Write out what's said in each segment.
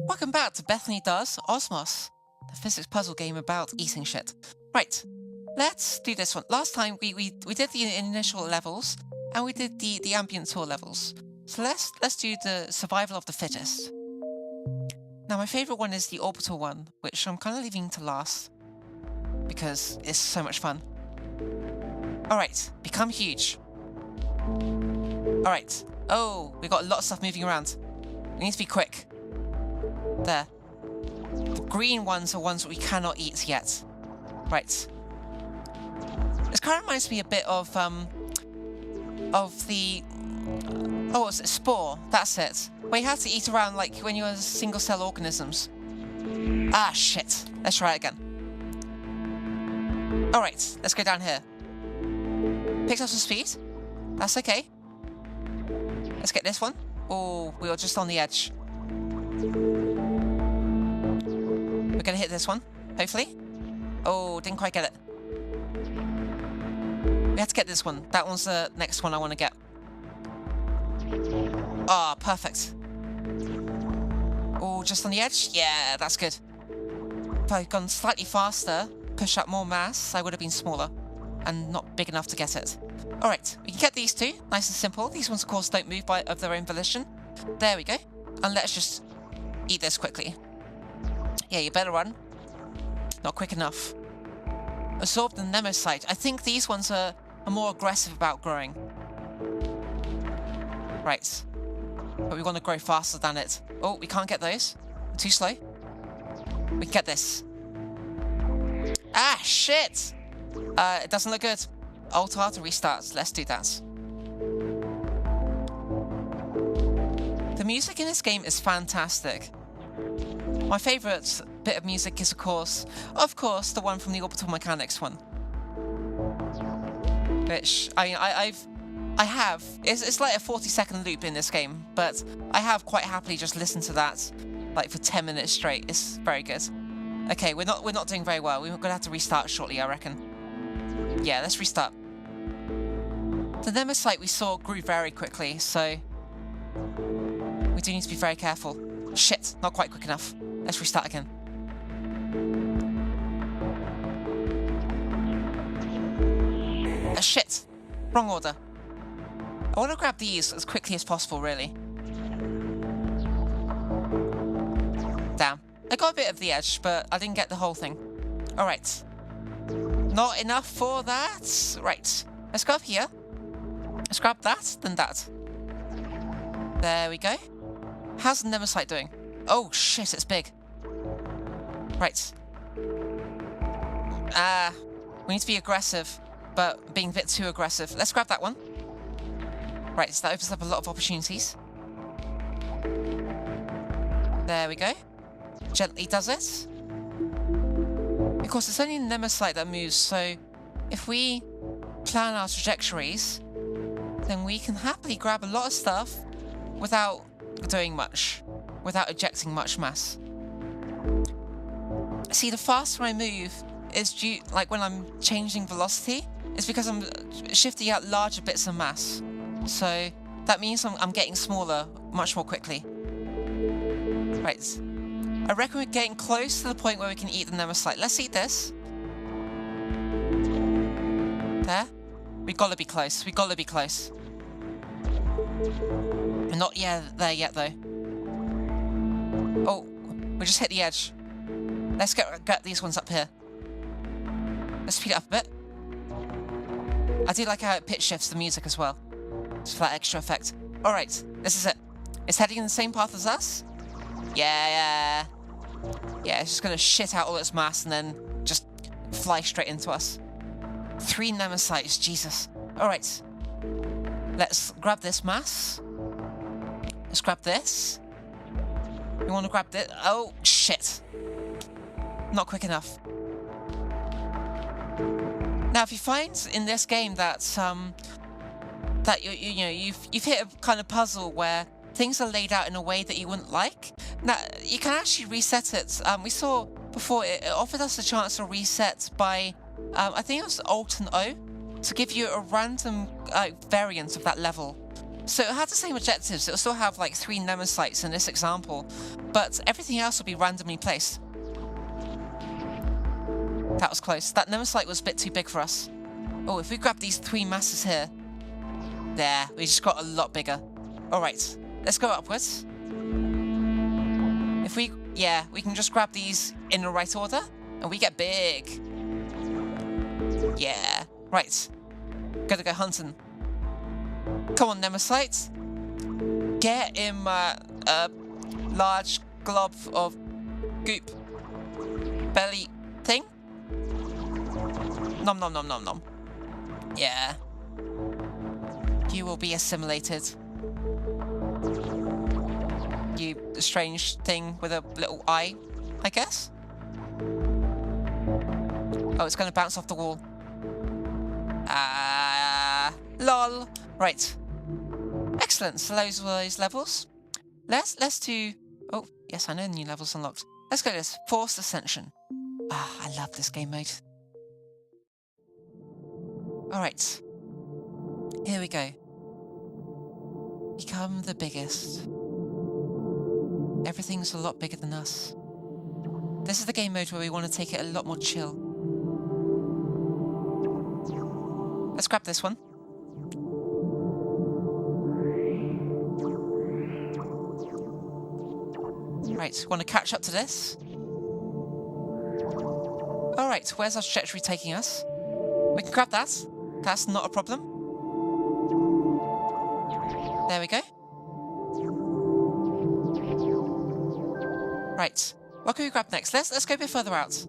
Welcome back to Bethany Does, Osmos, the physics puzzle game about eating shit. Right, let's do this one. Last time we did the initial levels and we did the ambient tour levels. So let's do the survival of the fittest. Now my favourite one is the orbital one, which I'm kind of leaving to last because it's so much fun. Alright, become huge. Alright, oh, we got a lot of stuff moving around. We need to be quick. There. The green ones are ones that we cannot eat yet. Right. This kind of reminds me a bit of the... Oh, it's a spore. That's it. Where you had to eat around like when you were single-cell organisms. Ah, shit. Let's try it again. Alright, let's go down here. Picked up some speed. That's okay. Let's get this one. Oh, we were just on the edge. We're gonna hit this one, hopefully. Oh, didn't quite get it. We have to get this one. That one's the next one I want to get. Ah, perfect. Oh, just on the edge? Yeah, that's good. If I'd gone slightly faster, push up more mass, I would have been smaller and not big enough to get it. Alright, we can get these two, nice and simple. These ones, of course, don't move of their own volition. There we go. And let's just eat this quickly. Yeah, you better run. Not quick enough. Absorb the Nemocyte. I think these ones are more aggressive about growing. Right. But we want to grow faster than it. Oh, we can't get those. Too slow. We can get this. Ah, shit! It doesn't look good. Alt-R to restart. Let's do that. The music in this game is fantastic. My favourite bit of music is, of course, the one from the Orbital Mechanics one. Which, I mean, I have. It's like a 40-second loop in this game, but I have quite happily just listened to that, like for 10 minutes straight. It's very good. Okay, we're not doing very well. We're gonna have to restart shortly, I reckon. Yeah, let's restart. The Nemocyte we saw grew very quickly, so we do need to be very careful. Shit, not quite quick enough. Let's restart again. Shit. Wrong order. I want to grab these as quickly as possible, really. Damn. I got a bit of the edge, but I didn't get the whole thing. Alright. Not enough for that. Right. Let's go up here. Let's grab that, then that. There we go. How's the Nemocyte doing? Oh, shit, it's big. Right. We need to be aggressive, but being a bit too aggressive. Let's grab that one. Right, so that opens up a lot of opportunities. There we go. Gently does it. Of course, it's only the Nemocyte that moves, so if we plan our trajectories, then we can happily grab a lot of stuff without doing much, without ejecting much mass. See, the faster I move is due, like when I'm changing velocity, it's because I'm shifting out larger bits of mass. So that means I'm getting smaller much more quickly. Right. I reckon we're getting close to the point where we can eat the Nemocyte. Let's eat this. There. We gotta be close. We gotta be close. We're not there yet, though. Oh, we just hit the edge. Let's get these ones up here. Let's speed it up a bit. I do like how it pitch shifts the music as well. Just for that extra effect. Alright, this is it. It's heading in the same path as us. Yeah. Yeah, it's just gonna shit out all its mass and then just fly straight into us. 3 Nemocytes, Jesus. Alright. Let's grab this mass. Let's grab this. We want to grab this. Oh, shit. Not quick enough. Now, if you find in this game that you've hit a kind of puzzle where things are laid out in a way that you wouldn't like, now you can actually reset it. We saw before it offered us a chance to reset by I think it was Alt and O to give you a random variant of that level. So it had the same objectives. It'll still have like 3 Nemesites in this example, but everything else will be randomly placed. That was close. That Nemesite was a bit too big for us. Oh, if we grab these 3 masses here. There, we just got a lot bigger. Alright, let's go upwards. If we, yeah, we can just grab these in the right order, and we get big. Yeah, right. Gotta go hunting. Come on, Nemesite. Get him a large glob of goop. Belly thing. Nom nom nom nom nom. Yeah. You will be assimilated. You strange thing with a little eye, I guess? Oh, it's going to bounce off the wall. Lol. Right. Excellent. So those were those levels. Let's do... Oh, yes, I know new levels unlocked. Let's go to this. Forced Ascension. I love this game mode. Alright. Here we go. Become the biggest. Everything's a lot bigger than us. This is the game mode where we want to take it a lot more chill. Let's grab this one. Right, want to catch up to this? Alright, where's our trajectory taking us? We can grab that. That's not a problem. There we go. Right, what can we grab next? Let's go a bit further out.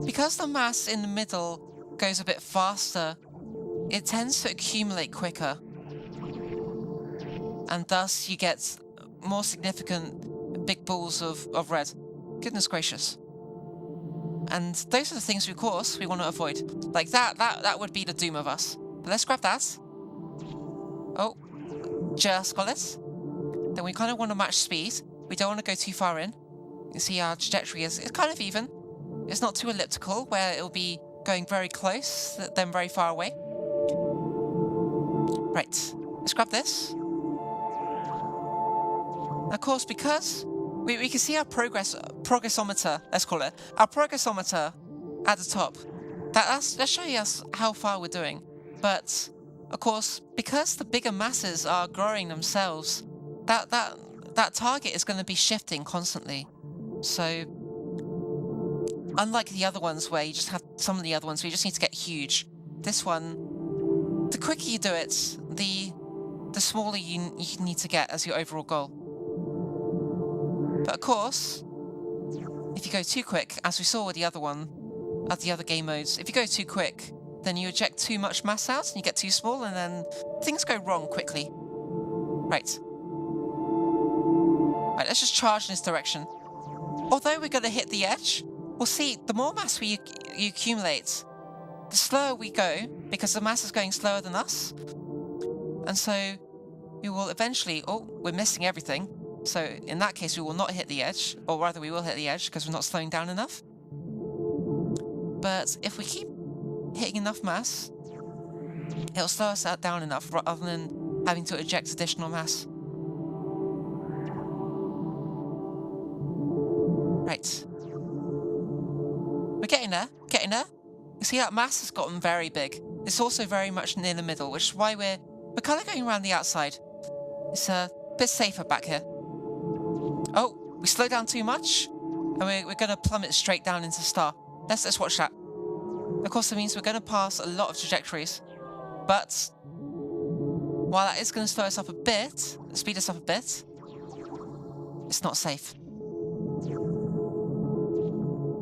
Because the mass in the middle goes a bit faster, it tends to accumulate quicker. And thus you get more significant big balls of red. Goodness gracious. And those are the things, of course, we want to avoid. Like that would be the doom of us. But let's grab that. Oh, just got it. Then we kind of want to match speed. We don't want to go too far in. You see our trajectory is kind of even. It's not too elliptical, where it'll be going very close, then very far away. Right, let's grab this. Of course, because we can see our progressometer, let's call it, our progressometer at the top. That's showing us how far we're doing. But, of course, because the bigger masses are growing themselves, that target is going to be shifting constantly. So, unlike the other ones where you just have some of the other ones where you just need to get huge, this one, the quicker you do it, the smaller you need to get as your overall goal. But of course, if you go too quick, as we saw with the other one, at the other game modes, if you go too quick, then you eject too much mass out and you get too small, and then things go wrong quickly. Right. Right, let's just charge in this direction. Although we're going to hit the edge, we'll see the more mass you accumulate, the slower we go, because the mass is going slower than us. And so we will eventually... Oh, we're missing everything. So in that case, we will not hit the edge, or rather we will hit the edge because we're not slowing down enough. But if we keep hitting enough mass, it'll slow us down enough rather than having to eject additional mass. Right. We're getting there, getting there. You see that mass has gotten very big. It's also very much near the middle, which is why we're kind of going around the outside. It's a bit safer back here. Oh, we slow down too much, and we're going to plummet straight down into star. Let's watch that. Of course, that means we're going to pass a lot of trajectories, but while that is going to slow us up a bit, speed us up a bit, it's not safe.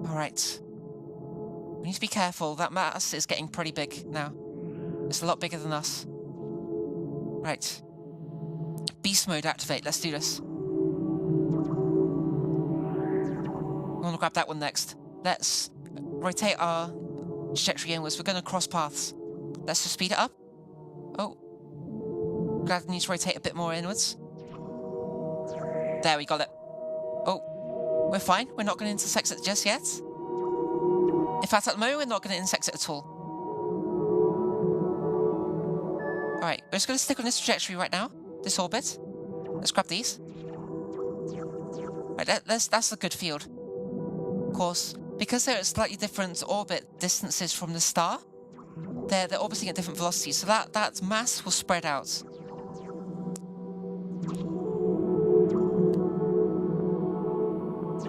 All right. We need to be careful. That mass is getting pretty big now. It's a lot bigger than us. Right. Beast mode activate. Let's do this. We want to grab that one next. Let's rotate our trajectory inwards. We're going to cross paths. Let's just speed it up. Oh. Glad we need to rotate a bit more inwards. There, we got it. Oh. We're fine. We're not going to intersect it just yet. In fact, at the moment, we're not going to intersect it at all. Alright, just going to stick on this trajectory right now, this orbit. Let's grab these. Right, that's a good field. Of course, because they're at slightly different orbit distances from the star, they're orbiting at different velocities, so that mass will spread out.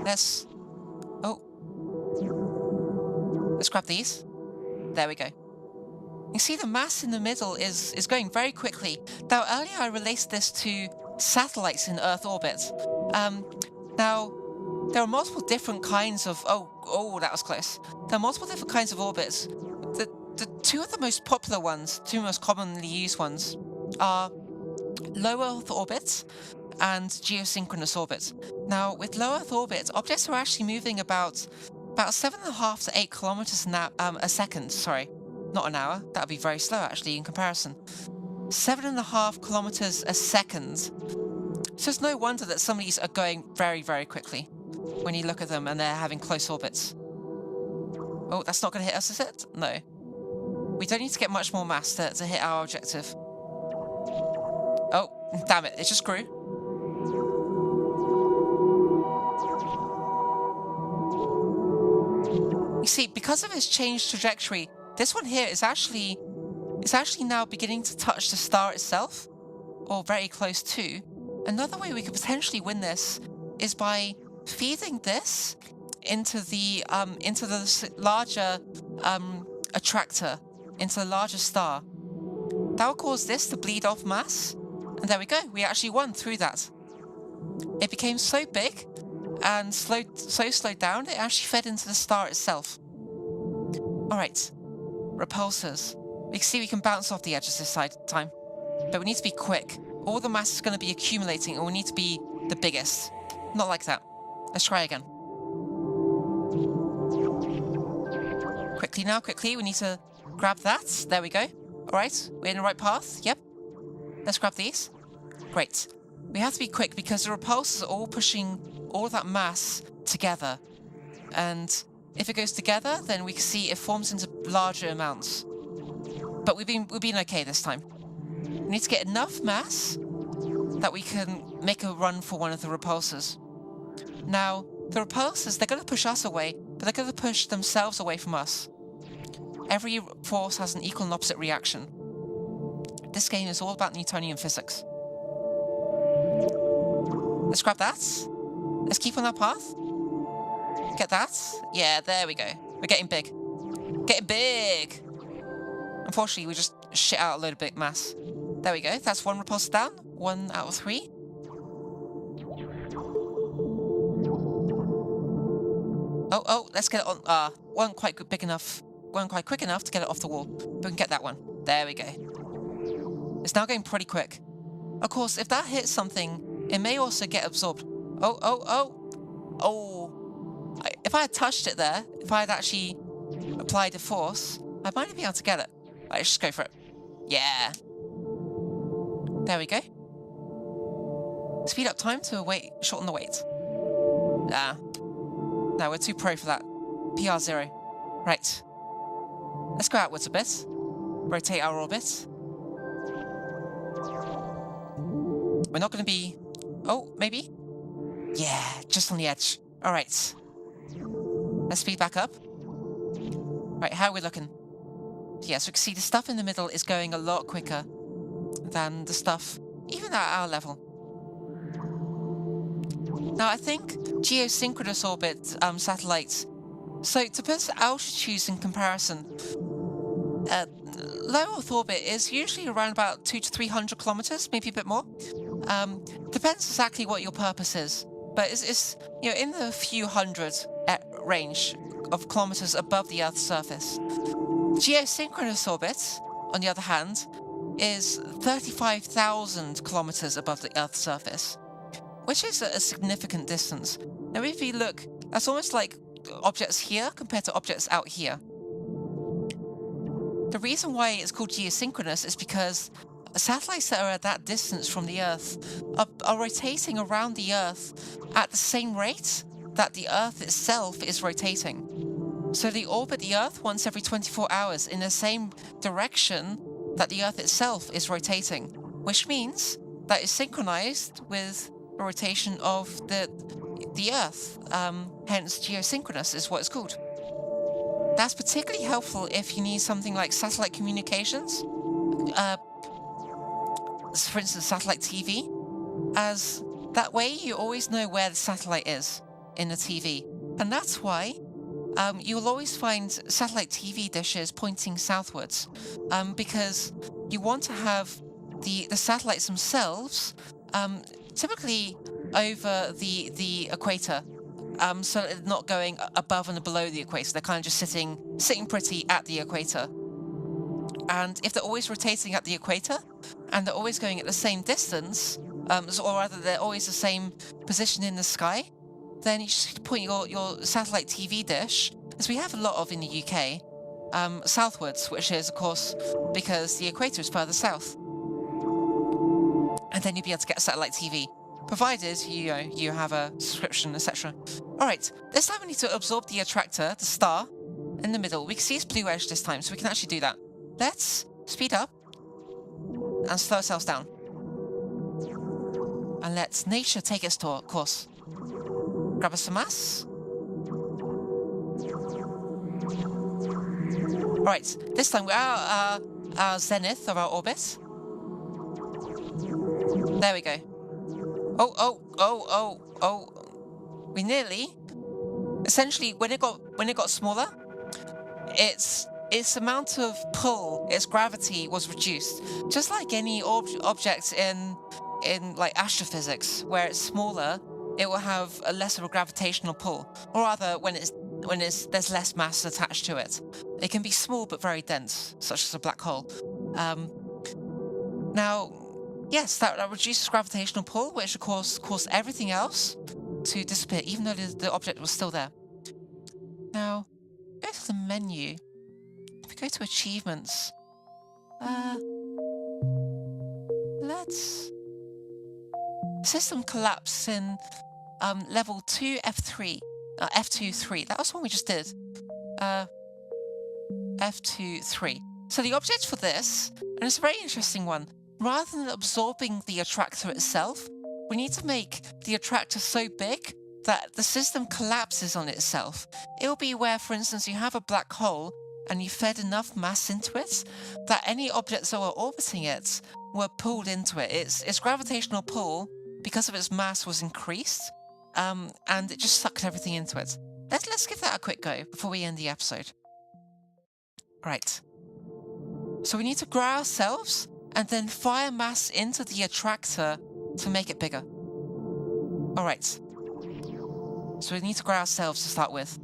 Let's grab these. There we go. You see the mass in the middle is going very quickly. Now, earlier I related this to satellites in Earth orbit. Now, there are multiple different kinds of... Oh, that was close. There are multiple different kinds of orbits. The two of the most popular ones, two most commonly used ones, are low Earth orbit and geosynchronous orbit. Now, with low Earth orbit, objects are actually moving about 7.5 to 8 kilometers a second. Sorry, not an hour. That would be very slow, actually, in comparison. 7.5 kilometers a second. So it's no wonder that some of these are going very, very quickly when you look at them and they're having close orbits. Oh, that's not going to hit us, is it? No. We don't need to get much more mass to hit our objective. Oh, damn it, it just grew. You see, because of its changed trajectory, this one here is actually now beginning to touch the star itself, or very close to. Another way we could potentially win this is by feeding this into the larger attractor, into the larger star. That will cause this to bleed off mass, and there we go. We actually won through that. It became so big and slowed down, it actually fed into the star itself. All right, repulsors. We can see we can bounce off the edges this time, but we need to be quick. All the mass is going to be accumulating, and we need to be the biggest. Not like that. Let's try again. Quickly now, quickly. We need to grab that. There we go. All right, we're in the right path. Yep. Let's grab these. Great. We have to be quick because the repulsors are all pushing all of that mass together. And if it goes together, then we can see it forms into larger amounts. But we've been okay this time. We need to get enough mass that we can make a run for one of the repulsors. Now, the repulsors, they're going to push us away, but they're going to push themselves away from us. Every force has an equal and opposite reaction. This game is all about Newtonian physics. Let's grab that. Let's keep on that path. Get that. Yeah, there we go. We're getting big. Getting big! Unfortunately, we just shit out a load of big mass. There we go. That's one repulsor down. 1 out of 3. Oh, let's get it on. Wasn't quite big enough. Wasn't quite quick enough to get it off the wall. But we can get that one. There we go. It's now going pretty quick. Of course, if that hits something, it may also get absorbed. Oh. If I had touched it there, if I had actually applied a force, I might have been able to get it. Right, let's just go for it. Yeah. There we go. Speed up time to shorten the wait. No, we're too pro for that. PR 0. Right. Let's go outwards a bit. Rotate our orbit. We're not going to be... Oh, maybe? Yeah, just on the edge. All right. Let's speed back up. Right, how are we looking? Yeah, so we can see the stuff in the middle is going a lot quicker than the stuff even at our level. Now, I think geosynchronous orbit satellites... So, to put altitudes in comparison, low Earth orbit is usually around about 200 to 300 kilometers, maybe a bit more. Depends exactly what your purpose is, but it's in the few hundred range of kilometers above the Earth's surface. Geosynchronous orbit, on the other hand, is 35,000 kilometers above the Earth's surface, which is a significant distance. Now, if you look, that's almost like objects here compared to objects out here. The reason why it's called geosynchronous is because satellites that are at that distance from the Earth are rotating around the Earth at the same rate that the Earth itself is rotating. So they orbit the Earth once every 24 hours in the same direction that the Earth itself is rotating, which means that it's synchronized with the rotation of the Earth. Hence, geosynchronous is what it's called. That's particularly helpful if you need something like satellite communications, for instance, satellite TV, as that way you always know where the satellite is in the TV. And that's why you'll always find satellite TV dishes pointing southwards, because you want to have the satellites themselves typically over the equator, so they're not going above and below the equator. They're kind of just sitting pretty at the equator. And if they're always rotating at the equator and they're always going at the same distance, or rather they're always the same position in the sky, then you just point your satellite TV dish, as we have a lot of in the UK, southwards, which is, of course, because the equator is further south. And then you'll be able to get satellite TV, provided you have a subscription, etc. All right, this time we need to absorb the attractor, the star, in the middle. We can see its blue edge this time, so we can actually do that. Let's speed up and slow ourselves down. And let nature take its course. Grab us some mass. Right, this time we're at our zenith of our orbit. There we go. Oh. We nearly... Essentially, when it got smaller, its amount of pull, its gravity was reduced. Just like any object in like astrophysics, where it's smaller, it will have a less of a gravitational pull. Or rather, when there's less mass attached to it. It can be small but very dense, such as a black hole. Now, yes, that reduces gravitational pull, which of course caused everything else to disappear, even though the object was still there. Now, go to the menu. If we go to achievements, let's system collapse in level 2 F3, F2-3. That was one we just did. F2-3. So the object for this, and it's a very interesting one, rather than absorbing the attractor itself, we need to make the attractor so big that the system collapses on itself. It will be where, for instance, you have a black hole and you fed enough mass into it that any objects that were orbiting it were pulled into it. Its gravitational pull, because of its mass, was increased, and it just sucked everything into it. Let's give that a quick go before we end the episode. Right. So we need to grow ourselves and then fire mass into the attractor to make it bigger. All right. So we need to grow ourselves to start with.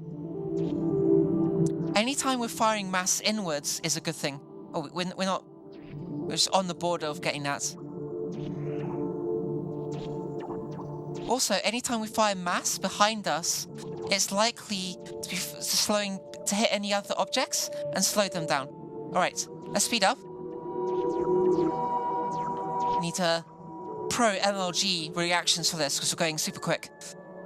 Anytime we're firing mass inwards is a good thing. Oh, we're just on the border of getting that. Also, anytime we fire mass behind us, it's likely to be to hit any other objects and slow them down. All right, let's speed up. We need to pro MLG reactions for this because we're going super quick.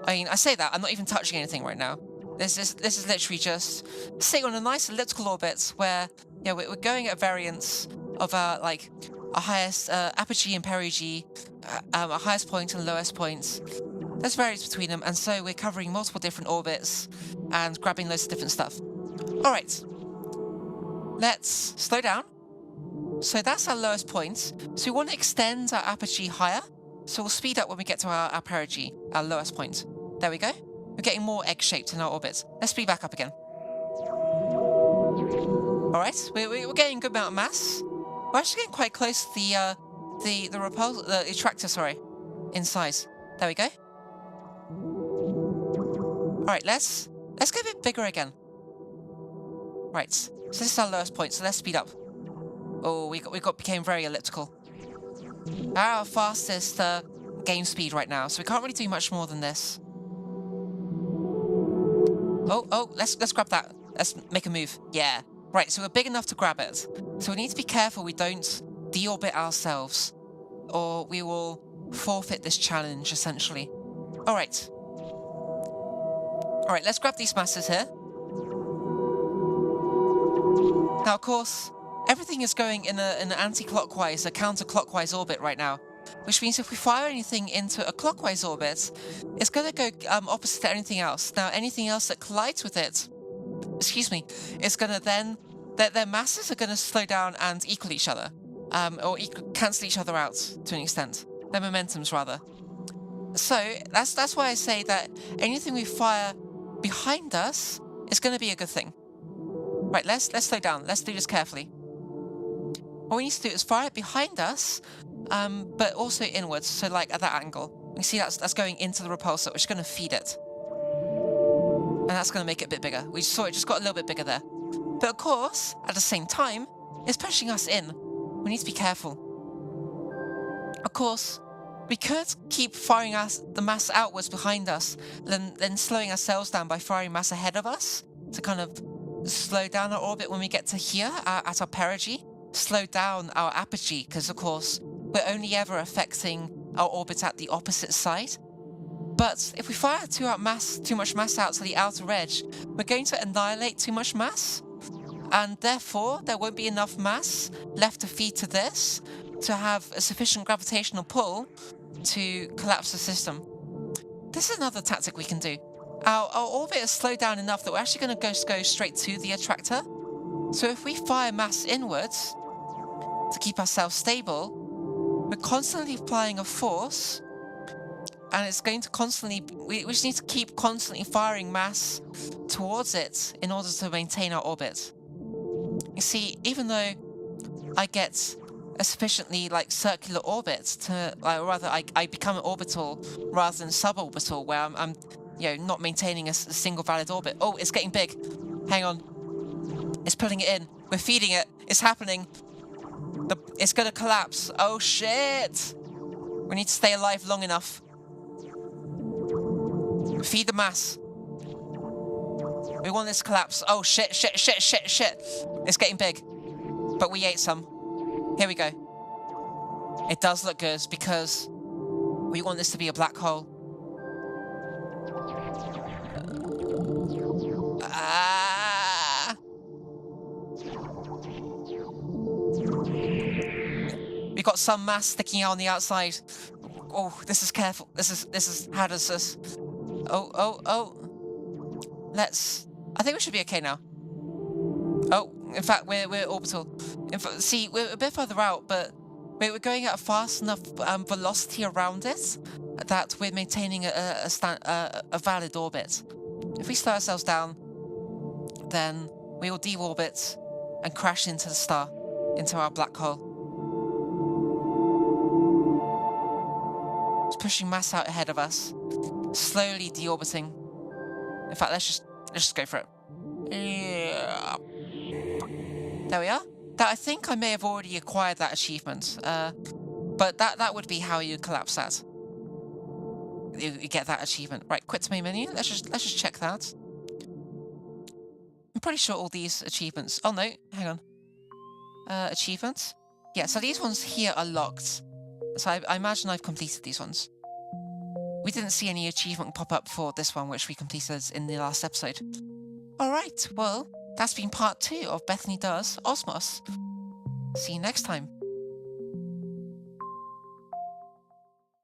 I mean, I say that, I'm not even touching anything right now. This is literally just sitting on a nice elliptical orbit where, we're going at variance of our highest apogee and perigee, our highest point and lowest points. There's variance between them, and so we're covering multiple different orbits and grabbing loads of different stuff. All right, let's slow down. So that's our lowest point. So we want to extend our apogee higher. So we'll speed up when we get to our perigee, our lowest point. There we go. We're getting more egg-shaped in our orbit. Let's speed back up again. All right, we're getting a good amount of mass. We're actually getting quite close to the attractor, sorry, in size. There we go. All right, let's go a bit bigger again. Right, so this is our lowest point, so let's speed up. Oh, we became very elliptical. Our fastest game speed right now, so we can't really do much more than this. Oh, let's grab that. Let's make a move. Yeah. Right, so we're big enough to grab it. So we need to be careful we don't deorbit ourselves, or we will forfeit this challenge, essentially. All right, let's grab these masses here. Now, of course, everything is going in an anti-clockwise, a counterclockwise orbit right now. Which means if we fire anything into a clockwise orbit, it's going to go opposite to anything else. Now, anything else that collides with it, is going to then, their masses are going to slow down and equal each other, or cancel each other out to an extent. Their momentums, rather. So that's why I say that anything we fire behind us is going to be a good thing. Right, let's slow down. Let's do this carefully. What we need to do is fire it behind us, but also inwards, so like at that angle. You see that's going into the repulsor, which is going to feed it. And that's going to make it a bit bigger. We saw it just got a little bit bigger there. But of course, at the same time, it's pushing us in. We need to be careful. Of course, we could keep firing the mass outwards behind us, then slowing ourselves down by firing mass ahead of us to kind of slow down our orbit when we get to here at our perigee. Slow down our apogee, because of course we're only ever affecting our orbit at the opposite side. But if we fire too much mass out to the outer edge, we're going to annihilate too much mass, and therefore there won't be enough mass left to feed to this to have a sufficient gravitational pull to collapse the system. This is another tactic we can do. Our orbit is slowed down enough that we're actually going to go straight to the attractor. So if we fire mass inwards to keep ourselves stable, we're constantly applying a force, and it's going to constantly, we just need to keep constantly firing mass towards it in order to maintain our orbit. You see, even though I get a sufficiently circular orbit to, rather I become orbital rather than suborbital, where I'm not maintaining a single valid orbit. Oh, it's getting big. Hang on. It's pulling it in. We're feeding it. It's happening. It's gonna collapse. Oh shit! We need to stay alive long enough. Feed the mass. We want this to collapse. Oh shit. It's getting big. But we ate some. Here we go. It does look good because we want this to be a black hole. We got some mass sticking out on the outside. Oh, this is careful. This is hazardous. Oh. I think we should be okay now. Oh, in fact, we're orbital. See, we're a bit further out, but we're going at a fast enough velocity around it that we're maintaining a valid orbit. If we slow ourselves down, then we will deorbit and crash into the star, into our black hole. It's pushing mass out ahead of us, slowly deorbiting. In fact, let's just go for it. Yeah. There we are. I think I may have already acquired that achievement, but that would be how you collapse that. You get that achievement. Right, quit to main menu. Let's just check that. I'm pretty sure all these achievements. Oh no, hang on. Achievements. Yeah, so these ones here are locked. So I imagine I've completed these ones. We didn't see any achievement pop up for this one, which we completed in the last episode. Alright, well, that's been part 2 of Bethany Does Osmos. See you next time.